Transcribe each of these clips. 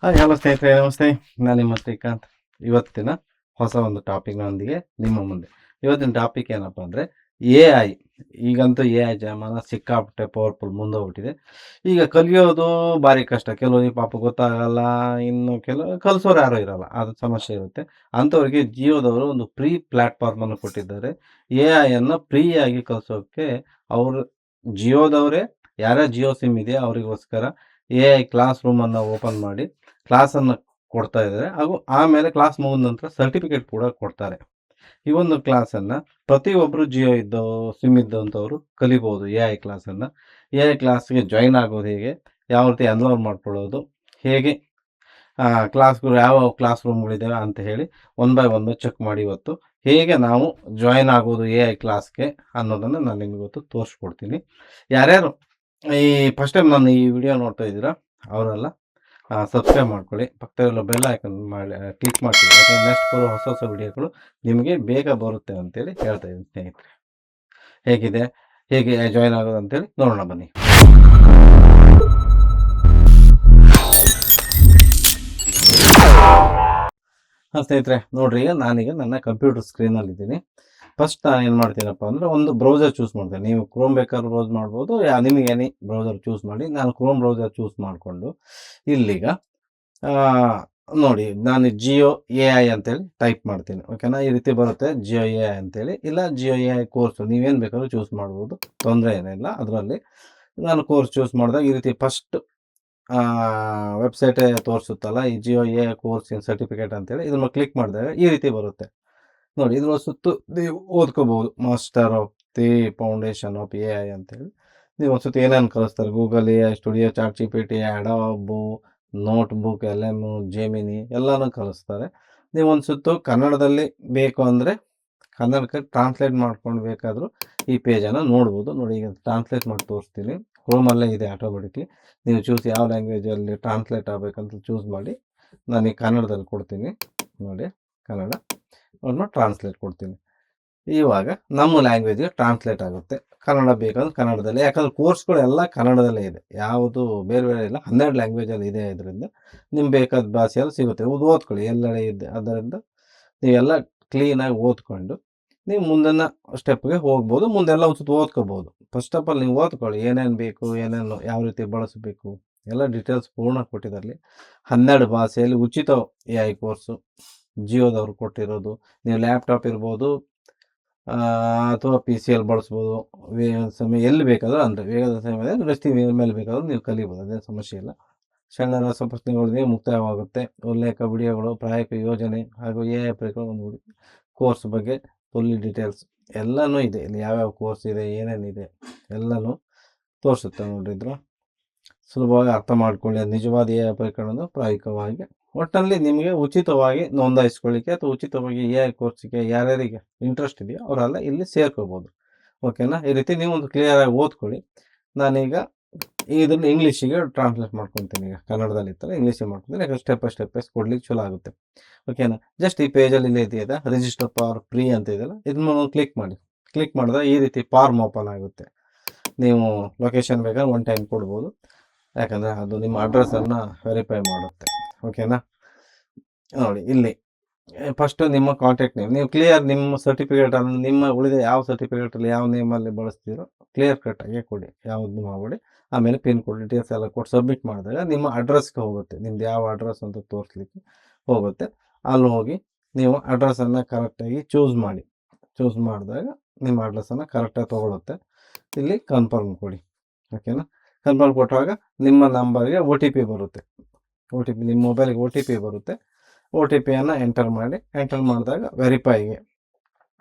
Hi hello ಸ್ನೇಹಿತರೆ, ನಮಸ್ತೆ. ನಾನು ನಿಮ್ಮ ಶ್ರೀಕಾಂತ್. ಇವತ್ತಿನ ಹೊಸ ಒಂದು ಟಾಪಿಕ್ನೊಂದಿಗೆ ನಿಮ್ಮ ಮುಂದೆ. ಇವತ್ತಿನ ಟಾಪಿಕ್ ಏನಪ್ಪ ಅಂದರೆ AI. ಈಗಂತೂ AI ಜಮಾನ ಸಿಕ್ಕಾಪಟ್ಟೆ ಪವರ್ಫುಲ್ ಮುಂದೋಗ್ಬಿಟ್ಟಿದೆ. ಈಗ ಕಲಿಯೋದು ಭಾರಿ ಕಷ್ಟ. ಕೆಲವರಿಗೆ ಪಾಪ ಗೊತ್ತಾಗಲ್ಲ, ಇನ್ನು ಕೆಲವು ಕಲಿಸೋರು ಯಾರೂ ಇರಲ್ಲ, ಅದು ಸಮಸ್ಯೆ ಇರುತ್ತೆ. ಅಂಥವ್ರಿಗೆ ಜಿಯೋದವರು ಒಂದು ಫ್ರೀ ಪ್ಲ್ಯಾಟ್ಫಾರ್ಮನ್ನು ಕೊಟ್ಟಿದ್ದಾರೆ. AI ಫ್ರೀಯಾಗಿ ಕಲಿಸೋಕ್ಕೆ ಅವರು ಜಿಯೋದವರೇ, ಯಾರ್ಯಾರು ಜಿಯೋ ಸಿಮ್ ಇದೆಯೋ ಅವರಿಗೋಸ್ಕರ AI ಕ್ಲಾಸ್ ರೂಮನ್ನು ಓಪನ್ ಮಾಡಿ ಕ್ಲಾಸನ್ನು ಕೊಡ್ತಾ ಇದ್ದಾರೆ. ಹಾಗೂ ಆಮೇಲೆ ಕ್ಲಾಸ್ ಮುಗಿದ ನಂತರ ಸರ್ಟಿಫಿಕೇಟ್ ಕೂಡ ಕೊಡ್ತಾರೆ. ಈ ಒಂದು ಕ್ಲಾಸನ್ನು ಪ್ರತಿಯೊಬ್ಬರು ಜಿಯೋ ಸಿಮ್ ಇದ್ದಂಥವರು ಕಲಿಬೋದು. AI ಕ್ಲಾಸನ್ನು, AI ಕ್ಲಾಸ್ಗೆ ಜಾಯಿನ್ ಆಗೋದು ಹೇಗೆ, ಯಾವ ರೀತಿ ಎನ್ರೋಲ್ ಮಾಡ್ಕೊಳ್ಳೋದು ಹೇಗೆ, ಕ್ಲಾಸ್ಗಳು ಯಾವ ಕ್ಲಾಸ್ ರೂಮ್ಗಳಿದ್ದಾವೆ ಅಂತ ಹೇಳಿ ಒನ್ ಬೈ ಒನ್ ಚೆಕ್ ಮಾಡಿ ಇವತ್ತು ಹೇಗೆ ನಾವು ಜಾಯಿನ್ ಆಗೋದು AI ಕ್ಲಾಸ್ಗೆ ಅನ್ನೋದನ್ನು ನಾನು ನಿಮಗೆ ಇವತ್ತು ತೋರಿಸ್ಕೊಡ್ತೀನಿ. ಯಾರ್ಯಾರು ಈ ಫಸ್ಟ್ ಟೈಮ್ ನಾನು ಈ ವಿಡಿಯೋ ನೋಡ್ತಾ ಇದ್ದೀರಾ ಅವರೆಲ್ಲ ಸಬ್ಸ್ಕ್ರೈಬ್ ಮಾಡ್ಕೊಳ್ಳಿ, ಪಕ್ಕದಲ್ಲಿರೋ ಬೆಲ್ ಐಕನ್ ಮಾಡಿ ಕ್ಲಿಕ್ ಮಾಡ್ಕೊಳ್ಳಿ. ಯಾಕಂದರೆ ನೆಕ್ಸ್ಟ್ ಬರೋ ಹೊಸ ಹೊಸ ವಿಡಿಯೋಗಳು ನಿಮಗೆ ಬೇಗ ಬರುತ್ತೆ ಅಂತೇಳಿ ಹೇಳ್ತಾ ಇದ್ದೀನಿ ಸ್ನೇಹಿತರೆ. ಹೇಗೆ ಜಾಯಿನ್ ಆಗೋದು ಅಂತೇಳಿ ನೋಡೋಣ ಬನ್ನಿ. ಸ್ನೇಹಿತರೆ ನೋಡ್ರಿ, ಈಗ ನಾನೀಗ ನನ್ನ ಕಂಪ್ಯೂಟರ್ ಸ್ಕ್ರೀನಲ್ಲಿ ಇದ್ದೀನಿ. ಫಸ್ಟ್ ನಾನು ಏನು ಮಾಡ್ತೀನಪ್ಪ ಅಂದರೆ ಒಂದು ಬ್ರೌಸರ್ ಚೂಸ್ ಮಾಡ್ತೇನೆ. ನೀವು ಕ್ರೋಮ್ ಬೇಕಾದ್ರೂ ಬ್ರೌಸ್ ಮಾಡ್ಬೋದು, ನಿಮಗೆ ಎನಿ ಬ್ರೌಸರ್ ಚೂಸ್ ಮಾಡಿ. ನಾನು ಕ್ರೋಮ್ ಬ್ರೌಸರ್ ಚೂಸ್ ಮಾಡಿಕೊಂಡು ಇಲ್ಲಿಗ ನೋಡಿ, ನಾನು ಜಿಯೋ AI ಅಂತೇಳಿ ಟೈಪ್ ಮಾಡ್ತೀನಿ. ಓಕೆನಾ, ಈ ರೀತಿ ಬರುತ್ತೆ ಜಿಯೋ AI ಅಂತೇಳಿ. ಇಲ್ಲ ಜಿಯೋ AI ಕೋರ್ಸು ನೀವೇನು ಬೇಕಾದ್ರೂ ಚೂಸ್ ಮಾಡ್ಬೋದು, ತೊಂದರೆ ಏನಿಲ್ಲ. ಅದರಲ್ಲಿ ನಾನು ಕೋರ್ಸ್ ಚೂಸ್ ಮಾಡಿದಾಗ ಈ ರೀತಿ ಫಸ್ಟ್ ವೆಬ್ಸೈಟೇ ತೋರಿಸುತ್ತಲ್ಲ, ಈ ಜಿಯೋ AI ಕೋರ್ಸ್ ಸರ್ಟಿಫಿಕೇಟ್ ಅಂತೇಳಿ ಇದನ್ನು ಕ್ಲಿಕ್ ಮಾಡಿದಾಗ ಈ ರೀತಿ ಬರುತ್ತೆ ನೋಡಿ. ಇದ್ರ ಸುತ್ತು ನೀವು ಓದ್ಕೋಬೋದು, master of the foundation of AI ಅಂತೇಳಿ. ನೀವು ಒಂದು ಸುತ್ತ ಏನೇನು ಕಲಿಸ್ತಾರೆ, Google AI studio, chat GPT, Adobe, notebook, LM, Gemini ಎಲ್ಲನೂ ಕಲಿಸ್ತಾರೆ. ನೀವು ಒಂದು ಸುತ್ತು ಕನ್ನಡದಲ್ಲಿ ಬೇಕು ಅಂದರೆ ಕನ್ನಡಕ್ಕೆ ಟ್ರಾನ್ಸ್ಲೇಟ್ ಮಾಡ್ಕೊಂಡು ಬೇಕಾದರೂ ಈ ಪೇಜನ್ನು ನೋಡ್ಬೋದು. ನೋಡಿ, ಈಗ ಟ್ರಾನ್ಸ್ಲೇಟ್ ಮಾಡಿ ತೋರಿಸ್ತೀನಿ. ಕ್ರೋಮಲ್ಲೇ ಇದೆ ಆಟೋಮೆಟಿಕ್ಲಿ. ನೀವು ಚೂಸ್ ಯಾವ ಲ್ಯಾಂಗ್ವೇಜಲ್ಲಿ ಟ್ರಾನ್ಸ್ಲೇಟ್ ಆಗಬೇಕಂತ ಚೂಸ್ ಮಾಡಿ. ನಾನೀಗ ಕನ್ನಡದಲ್ಲಿ ಕೊಡ್ತೀನಿ ನೋಡಿ, ಕನ್ನಡ ಅವ್ರನ್ನ ಟ್ರಾನ್ಸ್ಲೇಟ್ ಕೊಡ್ತೀನಿ. ಇವಾಗ ನಮ್ಮ ಲ್ಯಾಂಗ್ವೇಜ್ಗೆ ಟ್ರಾನ್ಸ್ಲೇಟ್ ಆಗುತ್ತೆ. ಕನ್ನಡ ಬೇಕಂದ್ರೆ ಕನ್ನಡದಲ್ಲಿ, ಯಾಕಂದ್ರೆ ಕೋರ್ಸ್ಗಳೆಲ್ಲ ಕನ್ನಡದಲ್ಲೇ ಇದೆ, ಯಾವುದು ಬೇರೆ ಬೇರೆ ಇಲ್ಲ. 12 ಲ್ಯಾಂಗ್ವೇಜಲ್ಲಿ ಇದೆ. ಇದರಿಂದ ನಿಮ್ಗೆ ಬೇಕಾದ ಭಾಷೆಯಲ್ಲಿ ಸಿಗುತ್ತೆ. ಓದ್ಕೊಳ್ಳಿ, ಎಲ್ಲೆಡೆ ಇದೆ. ಅದರಿಂದ ನೀವೆಲ್ಲ ಕ್ಲೀನಾಗಿ ಓದ್ಕೊಂಡು ನೀವು ಮುಂದಿನ ಸ್ಟೆಪ್ಗೆ ಹೋಗ್ಬೋದು. ಮುಂದೆಲ್ಲ ಒಂದು ಸುತ್ತ ಓದ್ಕೋಬೋದು. ಫಸ್ಟ್ ಆಫ್ ಆಲ್ ನೀವು ಓದ್ಕೊಳ್ಳಿ, ಏನೇನು ಬೇಕು, ಏನೇನು ಯಾವ ರೀತಿ ಬಳಸಬೇಕು ಎಲ್ಲ ಡೀಟೇಲ್ಸ್ ಪೂರ್ಣ ಕೊಟ್ಟಿದ್ದಲ್ಲಿ 12 ಭಾಷೆಯಲ್ಲಿ ಉಚಿತ AI ಕೋರ್ಸು ಜಿಯೋದವ್ರು ಕೊಟ್ಟಿರೋದು. ನೀವು ಲ್ಯಾಪ್ಟಾಪ್ ಇರ್ಬೋದು ಅಥವಾ PCಯಲ್ಲಿ ಬಳಸ್ಬೋದು. ಸಮಯ ಎಲ್ಲಿ ಬೇಕಾದರೂ ಅಂದರೆ ವೇಗದ ಸಮಯದಲ್ಲಿ ರಸ್ತೆ ಮೇಲೆ ಬೇಕಾದರೂ ನೀವು ಕಲಿಬೋದು, ಅದೇನು ಸಮಸ್ಯೆ ಇಲ್ಲ. ಸಣ್ಣ ರಸಪ್ರಶ್ನೆಗಳಿಗೆ ಮುಕ್ತಾಯವಾಗುತ್ತೆ. ಉಲ್ಲೇಖ ವಿಡಿಯೋಗಳು, ಪ್ರಾಯೋಗಿಕ ಯೋಜನೆ ಹಾಗೂ AI ಒಂದು ಕೋರ್ಸ್ ಬಗ್ಗೆ ಫುಲ್ಲಿ ಡೀಟೇಲ್ಸ್ ಎಲ್ಲನೂ ಇದೆ. ಇಲ್ಲಿ ಯಾವ್ಯಾವ ಕೋರ್ಸ್ ಇದೆ, ಏನೇನಿದೆ ಎಲ್ಲನೂ ತೋರಿಸುತ್ತೆ ನೋಡಿದ್ರು. ಸುಲಭವಾಗಿ ಅರ್ಥ ಮಾಡ್ಕೊಳ್ಳಿ. ಅದು ನಿಜವಾದ AI ಪರಿಕರವನ್ನು ಪ್ರಾಯೋಗಿಕವಾಗಿ ಒಟ್ಟಲ್ಲಿ ನಿಮಗೆ ಉಚಿತವಾಗಿ ನೋಂದಾಯಿಸ್ಕೊಳ್ಳಿಕ್ಕೆ ಅಥವಾ ಉಚಿತವಾಗಿ AI ಕೋರ್ಸಿಗೆ ಯಾರ್ಯಾರಿಗೆ ಇಂಟ್ರೆಸ್ಟ್ ಇದೆಯೋ ಅವರೆಲ್ಲ ಇಲ್ಲಿ ಸೇರ್ಕೋಬೋದು. ಓಕೆನಾ, ಈ ರೀತಿ ನೀವು ಒಂದು ಕ್ಲಿಯರಾಗಿ ಓದ್ಕೊಳ್ಳಿ. ನಾನೀಗ ಇದನ್ನು ಇಂಗ್ಲೀಷಿಗೆ ಟ್ರಾನ್ಸ್ಲೇಟ್ ಮಾಡ್ಕೊತೀನಿ. ಈಗ ಕನ್ನಡದಲ್ಲಿ ಇರ್ತಾರೆ, ಇಂಗ್ಲೀಷಿಗೆ ಮಾಡ್ಕೊತೀನಿ. ಯಾಕಂದ್ರೆ ಸ್ಟೆಪ್ ಬೈ ಸ್ಟೆಪ್ ಕೊಡ್ಲಿಕ್ಕೆ ಚಲೋ ಆಗುತ್ತೆ. ಓಕೆನಾ, ಜಸ್ಟ್ ಈ ಪೇಜಲ್ಲಿ ಇಲ್ಲೇ ಇದೆಯಲ್ಲ ರಿಜಿಸ್ಟರ್ ಫಾರ್ ಫ್ರೀ ಅಂತ ಇದೆಯಲ್ಲ, ಇದನ್ನು ಕ್ಲಿಕ್ ಮಾಡಿ. ಕ್ಲಿಕ್ ಮಾಡಿದಾಗ ಈ ರೀತಿ ಫಾರ್ಮ್ ಓಪನ್ ಆಗುತ್ತೆ. ನೀವು ಲೊಕೇಶನ್ ಬೇಕಾದ್ರೆ ಒನ್ ಟೈಮ್ ಕೊಡ್ಬೋದು, ಯಾಕಂದರೆ ಅದು ನಿಮ್ಮ ಅಡ್ರೆಸ್ಸನ್ನು ವೆರಿಫೈ ಮಾಡುತ್ತೆ. ಓಕೆನಾ, ನೋಡಿ ಇಲ್ಲಿ ಫಸ್ಟು ನಿಮ್ಮ ಕಾಂಟ್ಯಾಕ್ಟ್ ನೇಮ್, ನೀವು ಕ್ಲಿಯರ್ ನಿಮ್ಮ ಸರ್ಟಿಫಿಕೇಟನ್ನು ನಿಮ್ಮ ಉಳಿದ ಯಾವ ಸರ್ಟಿಫಿಕೇಟಲ್ಲಿ ಯಾವ ನೇಮಲ್ಲಿ ಬಳಸ್ತೀರೋ ಕ್ಲಿಯರ್ ಕಟ್ಟಾಗಿ ಕೊಡಿ, ಯಾವುದು ಮಾಡಿ. ಆಮೇಲೆ ಪಿನ್ ಕೋಡ್ ಡೀಟೇಲ್ಸ್ ಎಲ್ಲ ಕೊಟ್ಟು ಸಬ್ಮಿಟ್ ಮಾಡಿದಾಗ ನಿಮ್ಮ ಅಡ್ರೆಸ್ಗೆ ಹೋಗುತ್ತೆ. ನಿಮ್ದು ಯಾವ ಅಡ್ರೆಸ್ ಅಂತ ತೋರಿಸ್ಲಿಕ್ಕೆ ಹೋಗುತ್ತೆ. ಅಲ್ಲಿ ಹೋಗಿ ನೀವು ಅಡ್ರೆಸ್ಸನ್ನು ಕರೆಕ್ಟಾಗಿ ಚೂಸ್ ಮಾಡಿ. ಚೂಸ್ ಮಾಡಿದಾಗ ನಿಮ್ಮ ಅಡ್ರೆಸ್ಸನ್ನು ಕರೆಕ್ಟಾಗಿ ತೊಗೊಳುತ್ತೆ. ಇಲ್ಲಿ ಕನ್ಫರ್ಮ್ ಕೊಡಿ. ಓಕೆನಾ, ಕನ್ಫರ್ಮ್ ಕೊಟ್ಟಾಗ ನಿಮ್ಮ ನಂಬರ್ಗೆ OTP ಬರುತ್ತೆ. OTP ನಿಮ್ಮ ಮೊಬೈಲ್ಗೆ OTP ಬರುತ್ತೆ. OTPಯನ್ನು ಎಂಟರ್ ಮಾಡಿ. ಎಂಟರ್ ಮಾಡಿದಾಗ ವೆರಿಫೈ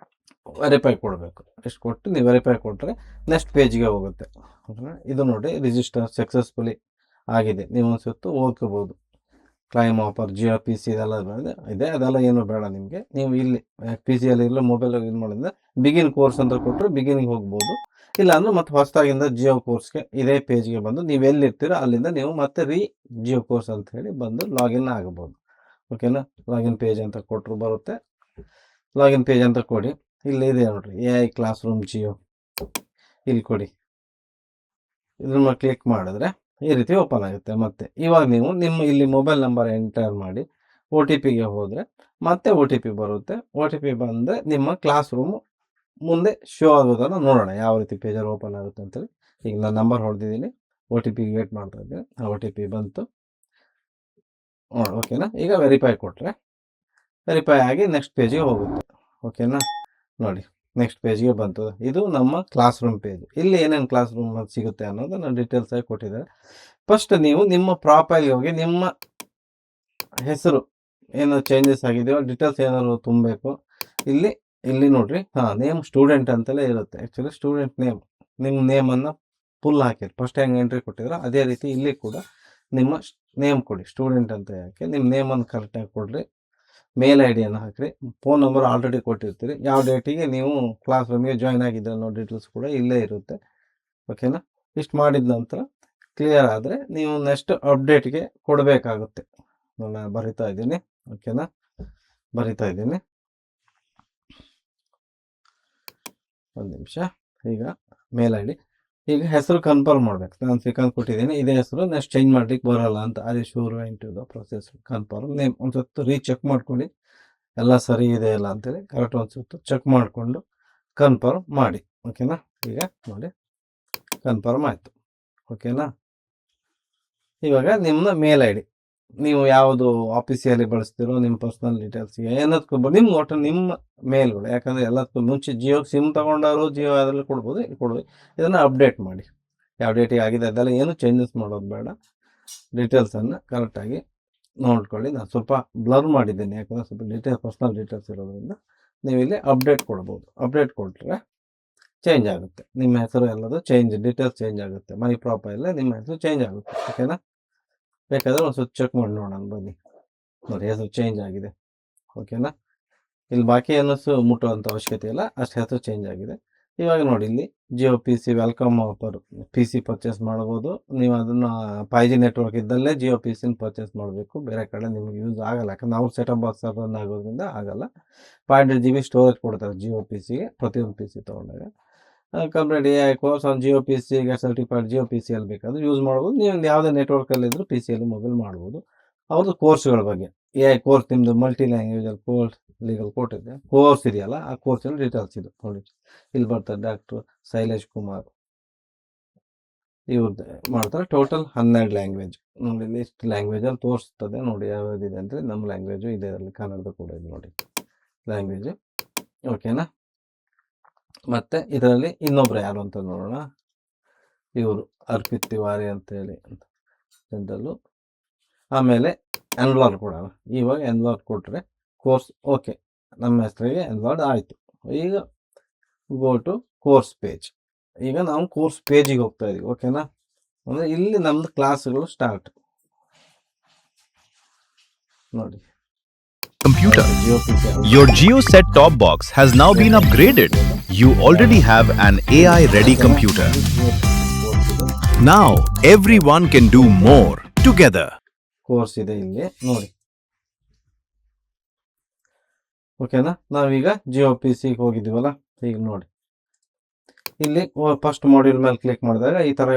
ಕೊಡಬೇಕು. ಎಷ್ಟು ಕೊಟ್ಟು ನೀವು ವೆರಿಫೈ ಕೊಟ್ಟರೆ ನೆಕ್ಸ್ಟ್ ಪೇಜ್ಗೆ ಹೋಗುತ್ತೆ. ಇದು ನೋಡಿ, ರಿಜಿಸ್ಟರ್ ಸಕ್ಸಸ್ಫುಲಿ ಆಗಿದೆ. ನೀವು ಒಂದು ಸುತ್ತು ಓದ್ಕೋಬೋದು. ಕ್ಲೈಮ್ ಆಫರ್, ಜಿಯೋ PC ಇದೆಲ್ಲ ಇದೆ. ಅದೆಲ್ಲ ಏನೂ ಬೇಡ ನಿಮಗೆ. ನೀವು ಇಲ್ಲಿ PCಯಲ್ಲಿ ಇರಲು ಮೊಬೈಲ್ ಇದು ಮಾಡಿದ್ರೆ ಬಿಗಿನ್ ಕೋರ್ಸ್ ಅಂತ ಕೊಟ್ಟರೆ ಬಿಗಿನಿಂಗ್ ಹೋಗ್ಬೋದು. ಇಲ್ಲಾಂದ್ರೆ ಮತ್ತೆ ಹೊಸದಾಗಿಂದ ಜಿಯೋ ಕೋರ್ಸ್ಗೆ ಇದೇ ಪೇಜ್ಗೆ ಬಂದು ನೀವು ಎಲ್ಲಿರ್ತೀರೋ ಅಲ್ಲಿಂದ ನೀವು ಮತ್ತೆ ಜಿಯೋ ಕೋರ್ಸ್ ಅಂತ ಹೇಳಿ ಬಂದು ಲಾಗಿನ್ ಆಗ್ಬೋದು. ಓಕೆನಾ, ಲಾಗಿನ್ ಪೇಜ್ ಅಂತ ಕೊಟ್ಟರು ಬರುತ್ತೆ. ಲಾಗಿನ್ ಪೇಜ್ ಅಂತ ಕೊಡಿ. ಇಲ್ಲಿ ಇದೆ ನೋಡಿರಿ AI ಕ್ಲಾಸ್ ರೂಮ್ ಜಿಯೋ, ಇಲ್ಲಿ ಕೊಡಿ. ಇದನ್ನು ಕ್ಲಿಕ್ ಮಾಡಿದ್ರೆ ಈ ರೀತಿ ಓಪನ್ ಆಗುತ್ತೆ. ಮತ್ತೆ ಇವಾಗ ನೀವು ನಿಮ್ಮ ಇಲ್ಲಿ ಮೊಬೈಲ್ ನಂಬರ್ ಎಂಟರ್ ಮಾಡಿ OTPಗೆ ಹೋದರೆ ಮತ್ತೆ OTP ಬರುತ್ತೆ. OTP ಬಂದರೆ ನಿಮ್ಮ ಕ್ಲಾಸ್ ರೂಮು ಮುಂದೆ ಶೋ ಆಗೋದನ್ನು ನೋಡೋಣ ಯಾವ ರೀತಿ ಪೇಜಲ್ಲಿ ಓಪನ್ ಆಗುತ್ತೆ ಅಂತೇಳಿ. ಈಗ ನಾನು ನಂಬರ್ ಹೊಡೆದಿದ್ದೀನಿ, OTP ವೇಟ್ ಮಾಡ್ತಾ ಇದ್ದೀನಿ. ಆ OTP ಬಂತು, ಓಕೆನಾ. ಈಗ ವೆರಿಫೈ ಕೊಟ್ಟರೆ ವೆರಿಫೈ ಆಗಿ ನೆಕ್ಸ್ಟ್ ಪೇಜಿಗೆ ಹೋಗುತ್ತೆ. ಓಕೆನಾ, ನೋಡಿ ನೆಕ್ಸ್ಟ್ ಪೇಜ್ಗೆ ಬಂತು. ಇದು ನಮ್ಮ ಕ್ಲಾಸ್ ರೂಮ್ ಪೇಜ್. ಇಲ್ಲಿ ಏನೇನು ಕ್ಲಾಸ್ ರೂಮ್ ಸಿಗುತ್ತೆ ಅನ್ನೋದನ್ನು ಡೀಟೇಲ್ಸ್ ಆಗಿ ಕೊಟ್ಟಿದ್ದಾರೆ. ಫಸ್ಟ್ ನೀವು ನಿಮ್ಮ ಪ್ರೊಫೈಲ್ಗೆ ಹೋಗಿ ನಿಮ್ಮ ಹೆಸರು ಏನು ಚೇಂಜಸ್ ಆಗಿದೆಯೋ ಡೀಟೇಲ್ಸ್ ಏನಾದ್ರು ತುಂಬಬೇಕು. ಇಲ್ಲಿ ನೋಡ್ರಿ, ನೇಮ್ ಸ್ಟೂಡೆಂಟ್ ಅಂತಲೇ ಇರುತ್ತೆ. ಆ್ಯಕ್ಚುಲಿ ಸ್ಟೂಡೆಂಟ್ ನೇಮ್, ನಿಮ್ಮ ನೇಮನ್ನು ಫುಲ್ ಹಾಕಿರಿ. ಫಸ್ಟ್ ಹೆಂಗೆ ಎಂಟ್ರಿ ಕೊಟ್ಟಿದ್ರೆ ಅದೇ ರೀತಿ ಇಲ್ಲಿ ಕೂಡ ನಿಮ್ಮ ನೇಮ್ ಕೊಡಿ. ಸ್ಟೂಡೆಂಟ್ ಅಂತ ಯಾಕೆ, ನಿಮ್ಮ ನೇಮನ್ನು ಕರೆಕ್ಟಾಗಿ ಕೊಡ್ರಿ. ಮೇಲ್ ಐಡಿಯನ್ನು ಹಾಕಿರಿ. ಫೋನ್ ನಂಬರ್ ಆಲ್ರೆಡಿ ಕೊಟ್ಟಿರ್ತೀರಿ. ಯಾವ ಡೇಟಿಗೆ ನೀವು ಕ್ಲಾಸ್ ರೂಮಿಗೆ ಜಾಯ್ನ್ ಆಗಿದ್ದ ಅನ್ನೋ ಡೀಟೇಲ್ಸ್ ಕೂಡ ಇಲ್ಲೇ ಇರುತ್ತೆ. ಓಕೆನಾ, ಇಷ್ಟು ಮಾಡಿದ ನಂತರ ಕ್ಲಿಯರ್ ಆದರೆ ನೀವು ನೆಕ್ಸ್ಟ್ ಅಪ್ಡೇಟ್ಗೆ ಕೊಡಬೇಕಾಗುತ್ತೆ. ನಾನು ಬರಿತಾ ಇದ್ದೀನಿ. ಓಕೆನಾ, ಬರಿತಾ ಇದ್ದೀನಿ, ಒಂದು ನಿಮಿಷ. ಈಗ ಮೇಲ್ ಐ ಡಿ, ಈಗ ಹೆಸರು ಕನ್ಫರ್ಮ್ ಮಾಡ್ಬೇಕು. ನಾನು ಶ್ರೀಕಾಂತ್ ಕೊಟ್ಟಿದ್ದೀನಿ, ಇದೇ ಹೆಸರು. ನೆಕ್ಸ್ಟ್ ಚೇಂಜ್ ಮಾಡ್ಲಿಕ್ಕೆ ಬರೋಲ್ಲ ಅಂತ. ಅದೇ sure into the process confirm name. ಒಂದು ಸತ್ತು ರೀಚೆಕ್ ಮಾಡ್ಕೊಳ್ಳಿ ಎಲ್ಲ ಸರಿ ಇದೆ ಇಲ್ಲ ಅಂತೇಳಿ. ಕರೆಕ್ಟ್ ಒಂದು ಸತ್ತು ಚೆಕ್ ಮಾಡಿಕೊಂಡು ಕನ್ಫರ್ಮ್ ಮಾಡಿ. ಓಕೆನಾ, ಈಗ ನೋಡಿ ಕನ್ಫರ್ಮ್ ಆಯಿತು. ಓಕೆನಾ, ಇವಾಗ ನಿಮ್ಮ ಮೇಲ್ ಐ ಡಿ ನೀವು ಯಾವುದು ಆಫೀಸಿಯಲಿ ಬಳಸ್ತೀರೋ ನಿಮ್ಮ ಪರ್ಸ್ನಲ್ ಡೀಟೇಲ್ಸ್ಗೆ ಏನದಕ್ಕೂ ನಿಮ್ಮ ಒಟ್ಟು ನಿಮ್ಮ ಮೇಲ್ಗಳು. ಯಾಕಂದರೆ ಎಲ್ಲದಕ್ಕೂ ಮುಂಚೆ ಜಿಯೋಗೆ ಸಿಮ್ ತೊಗೊಂಡವರು ಜಿಯೋ ಅದರಲ್ಲಿ ಕೊಡ್ಬೋದು, ಕೊಡ್ಬೋದು. ಇದನ್ನು ಅಪ್ಡೇಟ್ ಮಾಡಿ. ಯಾವ ಡೇಟಿಗೆ ಆಗಿದೆ ಅದೆಲ್ಲ ಏನು ಚೇಂಜಸ್ ಮಾಡೋದು ಬೇಡ. ಡೀಟೇಲ್ಸನ್ನು ಕರೆಕ್ಟಾಗಿ ನೋಡ್ಕೊಳ್ಳಿ. ನಾನು ಸ್ವಲ್ಪ ಬ್ಲರ್ ಮಾಡಿದ್ದೀನಿ, ಯಾಕಂದರೆ ಸ್ವಲ್ಪ ಪರ್ಸ್ನಲ್ ಡೀಟೇಲ್ಸ್ ಇರೋದ್ರಿಂದ. ನೀವು ಇಲ್ಲಿ ಅಪ್ಡೇಟ್ ಕೊಡ್ಬೋದು. ಅಪ್ಡೇಟ್ ಕೊಟ್ಟರೆ ಚೇಂಜ್ ಆಗುತ್ತೆ ನಿಮ್ಮ ಹೆಸರು, ಎಲ್ಲದು ಡೀಟೇಲ್ಸ್ ಚೇಂಜ್ ಆಗುತ್ತೆ. ಮೈ ಪ್ರೊಫೈಲೇ ನಿಮ್ಮ ಹೆಸರು ಚೇಂಜ್ ಆಗುತ್ತೆ. ಓಕೆನಾ, ಬೇಕಾದರೆ ಒಂದು ಸ್ವಲ್ಪ ಚೆಕ್ ಮಾಡಿ ನೋಡೋಣ ಬನ್ನಿ. ನೋಡಿ ಹೆಸರು ಚೇಂಜ್ ಆಗಿದೆ. ಓಕೆನಾ, ಇಲ್ಲಿ ಬಾಕಿ ಅನ್ನಿಸು ಮುಟ್ಟುವಂಥ ಅವಶ್ಯಕತೆ ಇಲ್ಲ, ಅಷ್ಟು ಹೆಸರು ಚೇಂಜ್ ಆಗಿದೆ. ಇವಾಗ ನೋಡಿ ಇಲ್ಲಿ Jio PC welcome offer PC purchase ಮಾಡ್ಬೋದು. ನೀವು ಅದನ್ನು 5G ನೆಟ್ವರ್ಕ್ ಇದ್ದಲ್ಲೇ ಜಿಯೋ PCನ ಪರ್ಚೇಸ್ ಮಾಡಬೇಕು. ಬೇರೆ ಕಡೆ ನಿಮ್ಗೆ ಯೂಸ್ ಆಗಲ್ಲ, ಯಾಕಂದ್ರೆ ಅವ್ರು ಸೆಟಪ್ ಬಾಕ್ಸ್ ರನ್ ಆಗೋದ್ರಿಂದ ಆಗಲ್ಲ. 500 GB ಸ್ಟೋರೇಜ್ ಕೊಡ್ತಾರೆ ಜಿಯೋ PCಗೆ ಪ್ರತಿಯೊಂದು PC ತೊಗೊಂಡಾಗ. Complete AI course on Jio PCಗೆ ಸರ್ಟಿಫೈಡ್ ಜಿಯೋ PCಯಲ್ಲಿ ಬೇಕಾದ್ರೆ ಯೂಸ್ ಮಾಡ್ಬೋದು. ನೀವು ಯಾವುದೇ ನೆಟ್ವರ್ಕಲ್ಲಿದ್ದರೂ PCಯಲ್ಲಿ ಮೊಬೈಲ್ ಮಾಡ್ಬೋದು. ಅವ್ರದ್ದು ಕೋರ್ಸ್ಗಳ ಬಗ್ಗೆ AI ಕೋರ್ಸ್, ನಿಮ್ಮದು ಮಲ್ಟಿ ಲ್ಯಾಂಗ್ವೇಜಲ್ಲಿ ಕೋರ್ಸ್, ಲೀಗಲ್ ಕೋರ್ಟ್ ಇದೆ, ಕೋರ್ಸ್ ಇದೆಯಲ್ಲ, ಆ ಕೋರ್ಸಲ್ಲಿ ಡೀಟೇಲ್ಸ್ ಇದು ನೋಡಿ. ಇಲ್ಲಿ ಬರ್ತಾರೆ ಡಾಕ್ಟರ್ ಶೈಲೇಶ್ ಕುಮಾರ್, ಇವ್ರದ್ದು ಮಾಡ್ತಾರೆ. ಟೋಟಲ್ 12 ಲ್ಯಾಂಗ್ವೇಜ್ ನೋಡಿ. ಇಲ್ಲಿ ಇಷ್ಟು ಲ್ಯಾಂಗ್ವೇಜಲ್ಲಿ ತೋರಿಸ್ತದೆ ನೋಡಿ ಯಾವ್ಯಾವುದಿದೆ ಅಂದರೆ. ನಮ್ಮ ಲ್ಯಾಂಗ್ವೇಜು ಇದೆ, ಅದರಲ್ಲಿ ಕನ್ನಡದ ಕೂಡ ಇದೆ ನೋಡಿ ಲ್ಯಾಂಗ್ವೇಜು. ಓಕೆನಾ, ಮತ್ತು ಇದರಲ್ಲಿ ಇನ್ನೊಬ್ರು ಯಾರು ಅಂತ ನೋಡೋಣ. ಇವರು ಅರ್ಪಿತ್ ತಿವಾರಿ ಅಂತೇಳಿ ಜನರಲ್ಲು. ಆಮೇಲೆ ಎನ್ಲಾಡ್ ಕೊಡೋಣ. ಇವಾಗ ಎನ್ಲಾಡ್ ಕೊಟ್ಟರೆ ಕೋರ್ಸ್ ಓಕೆ, ನಮ್ಮ ಹೆಸರಿಗೆ ಎನ್ಲಾಡ್ ಆಯಿತು. ಈಗ ಗೋ ಟು ಕೋರ್ಸ್ ಪೇಜ್. ಈಗ ನಾವು ಕೋರ್ಸ್ ಪೇಜಿಗೆ ಹೋಗ್ತಾ ಇದೀವಿ. ಓಕೆನಾ, ಅಂದರೆ ಇಲ್ಲಿ ನಮ್ಮದು ಕ್ಲಾಸ್ಗಳು ಸ್ಟಾರ್ಟ್ ನೋಡಿ. Computer. Your Jio set top box has now been upgraded. You already have an AI ready computer. Now everyone can do more together. Course ಇದೆ ಇಲ್ಲಿ ನೋಡಿ. ಓಕೆನಾ, ನಾವೀಗ ಜಿಯೋ PCಗೆ ಹೋಗಿದ್ದೀವಲ್ಲ. ಈಗ ನೋಡಿ ಇಲ್ಲಿ ಫಸ್ಟ್ ಮಾಡ್ಯೂಲ್ ಮೇಲೆ ಕ್ಲಿಕ್ ಮಾಡಿದಾಗ ಈ ಥರ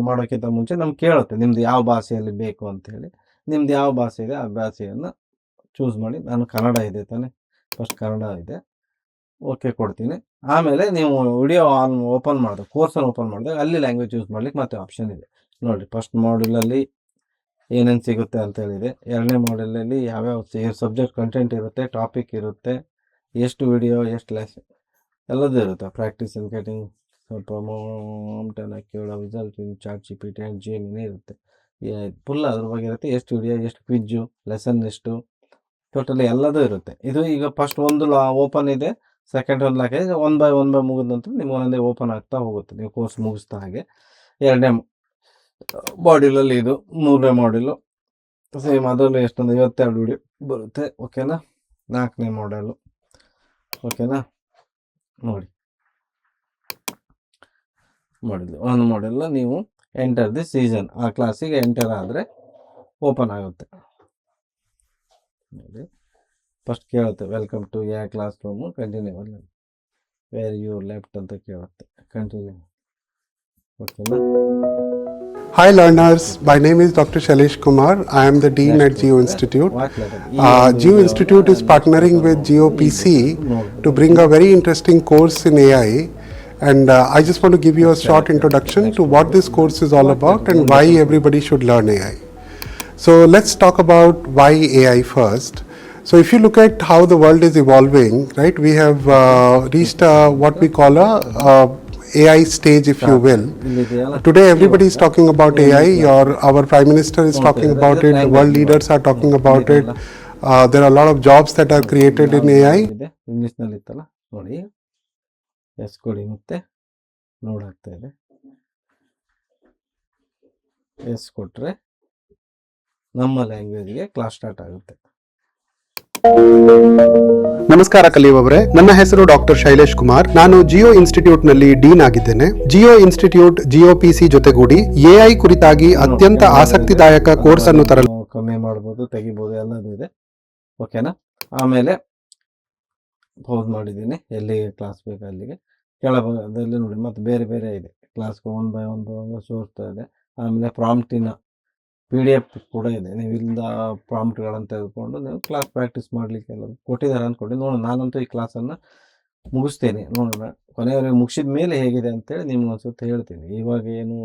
ಮಾಡೋಕ್ಕಿಂತ ಮುಂಚೆ ನಮ್ಗೆ ಕೇಳುತ್ತೆ ನಿಮ್ದು ಯಾವ ಭಾಷೆಯಲ್ಲಿ ಬೇಕು ಅಂತೇಳಿ. ನಿಮ್ದು ಯಾವ ಭಾಷೆ ಇದೆ ಆ ಭಾಷೆಯನ್ನು ಚೂಸ್ ಮಾಡಿ. ನಾನು ಕನ್ನಡ ಇದೆ ತಾನೆ, ಫಸ್ಟ್ ಕನ್ನಡ ಇದೆ, ಓಕೆ ಕೊಡ್ತೀನಿ. ಆಮೇಲೆ ನೀವು ವಿಡಿಯೋ ಓಪನ್ ಮಾಡಿದಾಗ, ಕೋರ್ಸನ್ನು ಓಪನ್ ಮಾಡಿದಾಗ ಅಲ್ಲಿ ಲ್ಯಾಂಗ್ವೇಜ್ ಯೂಸ್ ಮಾಡ್ಲಿಕ್ಕೆ ಮತ್ತೆ ಆಪ್ಷನ್ ಇದೆ ನೋಡಿ. ಫಸ್ಟ್ ಮಾಡ್ಯೂಲಲ್ಲಿ ಏನೇನು ಸಿಗುತ್ತೆ ಅಂತ ಹೇಳಿದೆ. ಎರಡನೇ ಮಾಡ್ಯೂಲಲ್ಲಿ ಯಾವ್ಯಾವ ಸಬ್ಜೆಕ್ಟ್ ಕಂಟೆಂಟ್ ಇರುತ್ತೆ, ಟಾಪಿಕ್ ಇರುತ್ತೆ, ಎಷ್ಟು ವಿಡಿಯೋ, ಎಷ್ಟು ಲೆಸನ್ ಎಲ್ಲದೂ ಇರುತ್ತೆ. Practice in getting promote and accurate result in ChatGPT and Gemini ಇರುತ್ತೆ. ಫುಲ್ ಅದ್ರ ಬಗ್ಗೆ ಇರುತ್ತೆ. ಎಷ್ಟು ವಿಡಿಯೋ, ಎಷ್ಟು ಕ್ವಿಜ್ಜು, ಲೆಸನ್ ಎಷ್ಟು, ಟೋಟಲಿ ಎಲ್ಲದೂ ಇರುತ್ತೆ. ಇದು ಈಗ ಫಸ್ಟ್ ಒಂದು ಓಪನ್ ಇದೆ, ಸೆಕೆಂಡ್ ಒಂದು ಲಾಕ್ ಇದೆ. 1 ಬೈ 1 ಮುಗಿದ ನಂತರ ನಿಮ್ಗೆ ಒಂದೊಂದೇ ಓಪನ್ ಆಗ್ತಾ ಹೋಗುತ್ತೆ ನೀವು ಕೋರ್ಸ್ ಮುಗಿಸ್ತಾ ಹಾಗೆ. ಎರಡನೇ ಮಾಡ್ಯೂಲಲ್ಲಿ ಇದು, ಮೂರನೇ ಮಾಡ್ಯೂಲು ಸೇಮ್ ಅದರಲ್ಲಿ ಎಷ್ಟೊಂದು 52 ವಿಡಿಯೋ ಬರುತ್ತೆ. ಓಕೆನಾ, ನಾಲ್ಕನೇ ಮಾಡೆಲು. ಓಕೆನಾ, ನೋಡಿ ಮಾಡಿದ್ವಿ ಒಂದು ಮಾಡೆಲ್ಲ. ನೀವು ಎಂಟರ್ ದಿ ಸೀಸನ್, ಆ ಕ್ಲಾಸಿಗೆ ಎಂಟರ್ ಆದರೆ ಓಪನ್ ಆಗುತ್ತೆ ನೋಡಿ. ಫಸ್ಟ್ ಕೇಳುತ್ತೆ welcome to AI classroom, continue where you left ಅಂತ ಕೇಳುತ್ತೆ, ಕಂಟಿನ್ಯೂ. ಓಕೆನಾ, Hi learners, my name is Dr. Shailesh Kumar. I am the Dean at Geo Institute. Geo Institute is partnering with GeoPC to bring a very interesting course in AI, and I just want to give you a short introduction to what this course is all about and why everybody should learn AI. So let's talk about why AI first. So if you look at how the world is evolving, right, we have reached what we call a AI stage, if you will. Today everybody is talking about AI, or our Prime Minister is talking about it, the world leaders are talking about it. There are a lot of jobs that are created in AI. English ನಲ್ಲಿ ಇತ್ತಲ್ಲ ನೋಡಿ, S ಕೊಡಿ, ಮತ್ತೆ ನೋಡ್ ಆಗ್ತಾ ಇದೆ. S ಕೊಟ್ರೆ ನಮ್ಮ ಲ್ಯಾಂಗ್ವೇಜ್ಗೆ ಕ್ಲಾಸ್ ಸ್ಟಾರ್ಟ್ ಆಗುತ್ತೆ. ನಮಸ್ಕಾರ ಕಲಿಯುವವರೇ, ನನ್ನ ಹೆಸರು ಡಾಕ್ಟರ್ ಶೈಲೇಶ್ ಕುಮಾರ್. ನಾನು ಜಿಯೋ ಇನ್ಸ್ಟಿಟ್ಯೂಟ್ ನಲ್ಲಿ ಡೀನ್ ಆಗಿದ್ದೇನೆ. ಜಿಯೋ ಇನ್ಸ್ಟಿಟ್ಯೂಟ್ ಜಿಒಪಿಸಿ ಜೊತೆಗೂಡಿ ಎಐ ಕುರಿತಾಗಿ ಅತ್ಯಂತ ಆಸಕ್ತಿದಾಯಕ ಕೋರ್ಸ್ ಅನ್ನು ತರಲು ಕಮ್ಮಿ ಮಾಡ್ಬೋದು, ತೆಗಿಬೋದು, ಎಲ್ಲದೂ ಇದೆ. ಓಕೆನಾ? ಆಮೇಲೆ ಪೌಸ್ ಮಾಡಿದ್ದೀನಿ, ಎಲ್ಲಿಗೆ ಕ್ಲಾಸ್ ಬೇಕು ಅಲ್ಲಿಗೆ. ಕೆಳಭಾಗದಲ್ಲಿ ನೋಡಿ ಮತ್ತೆ ಬೇರೆ ಬೇರೆ ಇದೆ, ಕ್ಲಾಸ್ ಒನ್ ಬೈ ಒನ್ ತೋರಿಸ್ತಾ ಇದೆ. ಆಮೇಲೆ ಪ್ರಾಂಪ್ಟಿನ PDF ಕೂಡ ಇದೆ. ನೀವು ಇಲ್ಲಿಂದ ಪ್ರಾಂಪ್ಟ್ಗಳನ್ನು ತೆಗೆದುಕೊಂಡು ನೀವು ಕ್ಲಾಸ್ ಪ್ರಾಕ್ಟೀಸ್ ಮಾಡಲಿಕ್ಕೆ ಎಲ್ಲ ಕೊಟ್ಟಿದ್ದಾರೆ ಅಂದ್ಕೊಂಡು ನೋಡೋಣ. ನಾನಂತೂ ಈ ಕ್ಲಾಸನ್ನು ಮುಗಿಸ್ತೇನೆ, ನೋಡೋಣ ಕೊನೆಯವರೆಗೆ ಮುಗಿಸಿದ ಮೇಲೆ ಹೇಗಿದೆ ಅಂತೇಳಿ ನಿಮ್ಗೆ ಅನ್ಸುತ್ತೆ ಹೇಳ್ತೀನಿ. ಇವಾಗ ಏನು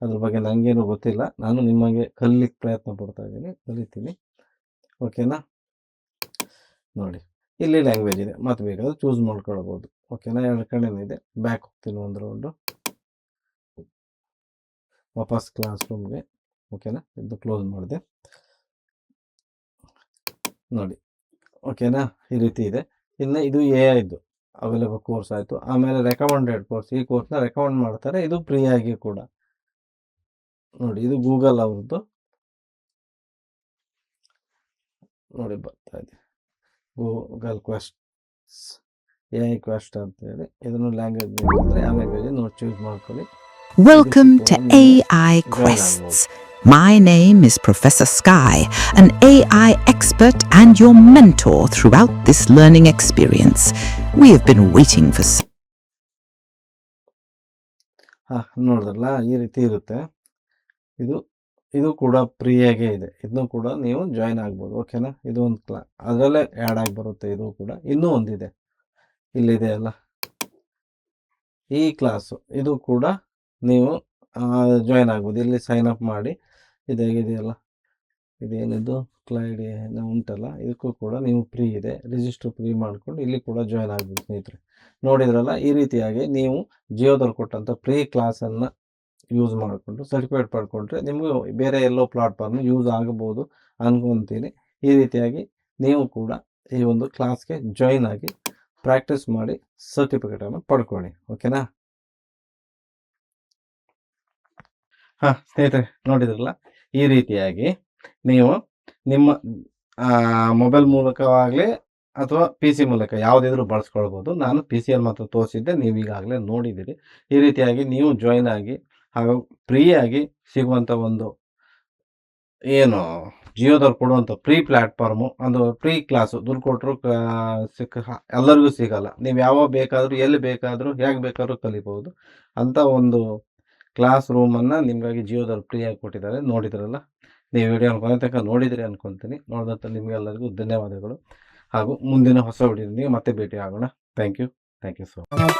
ಅದ್ರ ಬಗ್ಗೆ ನನಗೇನು ಗೊತ್ತಿಲ್ಲ, ನಾನು ನಿಮಗೆ ಕಲಿಲಿಕ್ಕೆ ಪ್ರಯತ್ನ ಪಡ್ತಾ ಇದ್ದೀನಿ, ಕಲಿತೀನಿ. ಓಕೆನಾ? ನೋಡಿ ಇಲ್ಲಿ ಲ್ಯಾಂಗ್ವೇಜ್ ಇದೆ, ಮತ್ತೆ ಬೇಕಾದ್ರೆ ಚೂಸ್ ಮಾಡ್ಕೊಳ್ಬೋದು. ಓಕೆನಾ? ಎರಡು ಕಡೆನೂ ಇದೆ. ಬ್ಯಾಕ್ ಹೋಗ್ತೀನಿ ಒಂದು ರೌಂಡು, ವಾಪಸ್ ಕ್ಲಾಸ್ ರೂಮ್ಗೆ. ಓಕೆನಾ? ಇದು ಕ್ಲೋಸ್ ಮಾಡಿದೆ ನೋಡಿ. ಓಕೆನಾ? ಈ ರೀತಿ ಇದೆ. ಇನ್ನು ಇದು AI ಅವೈಲೇಬಲ್ ಕೋರ್ಸ್ ಆಯಿತು. ಆಮೇಲೆ ರೆಕಮೆಂಡೆಡ್ ಕೋರ್ಸ್, ಈ ಕೋರ್ಸ್ನ ರೆಕಮೆಂಡ್ ಮಾಡ್ತಾರೆ, ಇದು ಫ್ರೀ ಆಗಿ ಕೂಡ. ನೋಡಿ ಇದು ಗೂಗಲ್ ಅವ್ರದ್ದು ನೋಡಿ ಬರ್ತಾ ಇದೆ, ಗೂಗಲ್ ಕ್ವೆಸ್ಟ್ಸ್ AI ಕ್ವೆಸ್ಟ್ ಅಂತ ಹೇಳಿ. ಇದನ್ನು ಲ್ಯಾಂಗ್ವೇಜ್ ಬೇಕಂದರೆ ಆ ಲ್ಯಾಂಗ್ವೇಜ್ ನೋಡಿ ಚೂಸ್ ಮಾಡ್ಕೊಳ್ಳಿ. Welcome to AI Quests. My name is Professor Sky, an AI expert and your mentor throughout this learning experience. We have been waiting for ನೋಡಿದ್ರಲ್ಲ, ಈ ರೀತಿ ಇರುತ್ತೆ. ಇದು ಕೂಡ ಫ್ರೀಯಾಗೇ ಇದೆ, ಇದನ್ನು ಕೂಡ ನೀವು ಜಾಯ್ನ್ ಆಗ್ಬೋದು. ಓಕೆನಾ? ಇದು ಒಂದು ಅದರಲ್ಲೇ ಆ್ಯಡ್ ಆಗಿ ಬರುತ್ತೆ. ಇದು ಕೂಡ ಇನ್ನೂ ಒಂದಿದೆ, ಇಲ್ಲಿದೆ ಅಲ್ಲ ಈ ಕ್ಲಾಸು, ಇದು ಕೂಡ ನೀವು ಜಾಯ್ನ್ ಆಗ್ಬೋದು. ಇಲ್ಲಿ ಸೈನ್ ಅಪ್ ಮಾಡಿ, ಇದಾಗಿದೆಯಲ್ಲ ಇದೇನಿದು ಕ್ಲೈಡ್ ಉಂಟಲ್ಲ, ಇದಕ್ಕೂ ಕೂಡ ನೀವು ಫ್ರೀ ಇದೆ, ರಿಜಿಸ್ಟರ್ ಫ್ರೀ ಮಾಡ್ಕೊಂಡು ಇಲ್ಲಿ ಕೂಡ ಜಾಯ್ನ್ ಆಗ್ಬೋದು ಸ್ನೇಹಿತರೆ. ನೋಡಿದ್ರಲ್ಲ, ಈ ರೀತಿಯಾಗಿ ನೀವು ಜಿಯೋದಲ್ಲಿ ಕೊಟ್ಟಂಥ ಫ್ರೀ ಕ್ಲಾಸನ್ನು ಯೂಸ್ ಮಾಡಿಕೊಂಡು ಸರ್ಟಿಫಿಕೇಟ್ ಪಡ್ಕೊಂಡ್ರೆ ನಿಮಗೂ ಬೇರೆ ಎಲ್ಲೋ ಪ್ಲಾಟ್ಫಾರ್ಮ್ ಯೂಸ್ ಆಗಬಹುದು ಅನ್ಕೊತೀನಿ. ಈ ರೀತಿಯಾಗಿ ನೀವು ಕೂಡ ಈ ಒಂದು ಕ್ಲಾಸ್ಗೆ ಜಾಯ್ನ್ ಆಗಿ ಪ್ರಾಕ್ಟೀಸ್ ಮಾಡಿ ಸರ್ಟಿಫಿಕೇಟನ್ನು ಪಡ್ಕೊಳ್ಳಿ. ಓಕೆನಾ? ಸ್ನೇಹಿತರೆ ನೋಡಿದ್ರಲ್ಲ, ಈ ರೀತಿಯಾಗಿ ನೀವು ನಿಮ್ಮ ಮೊಬೈಲ್ ಮೂಲಕವಾಗಲಿ ಅಥವಾ PC ಮೂಲಕ ಯಾವುದಿದ್ರೂ ಬಳಸ್ಕೊಳ್ಬೋದು. ನಾನು PCಯಲ್ಲಿ ಮಾತ್ರ ತೋರಿಸಿದ್ದೆ, ನೀವು ಈಗಾಗಲೇ ನೋಡಿದ್ದೀರಿ. ಈ ರೀತಿಯಾಗಿ ನೀವು ಜಾಯ್ನ್ ಆಗಿ ಹಾಗೂ ಫ್ರೀಯಾಗಿ ಸಿಗುವಂಥ ಒಂದು ಏನು ಜಿಯೋದವ್ರು ಕೊಡುವಂಥ ಫ್ರೀ ಪ್ಲ್ಯಾಟ್ಫಾರ್ಮು, ಒಂದು ಫ್ರೀ ಕ್ಲಾಸು, ದುಡ್ಡು ಕೊಟ್ಟರು ಎಲ್ಲರಿಗೂ ಸಿಗಲ್ಲ. ನೀವು ಯಾವಾಗ ಬೇಕಾದರೂ ಎಲ್ಲಿ ಬೇಕಾದರೂ ಹೇಗೆ ಬೇಕಾದರೂ ಕಲಿಬೋದು ಅಂಥ ಒಂದು ಕ್ಲಾಸ್ ರೂಮನ್ನು ನಿಮಗಾಗಿ ಜಿಯೋದವ್ರು ಫ್ರೀಯಾಗಿ ಕೊಟ್ಟಿದ್ದಾರೆ. ನೋಡಿದ್ರಲ್ಲ, ನೀವು ವಿಡಿಯೋನ ಕೊನೆ ತನಕ ನೋಡಿದಿರಿ ಅಂದ್ಕೊಳ್ತೀನಿ. ನೋಡಿದಂಥ ನಿಮಗೆಲ್ಲರಿಗೂ ಧನ್ಯವಾದಗಳು. ಹಾಗೂ ಮುಂದಿನ ಹೊಸ ವಿಡಿಯೋದೊಂದಿಗೆ ಮತ್ತೆ ಭೇಟಿ ಆಗೋಣ. Thank you so much.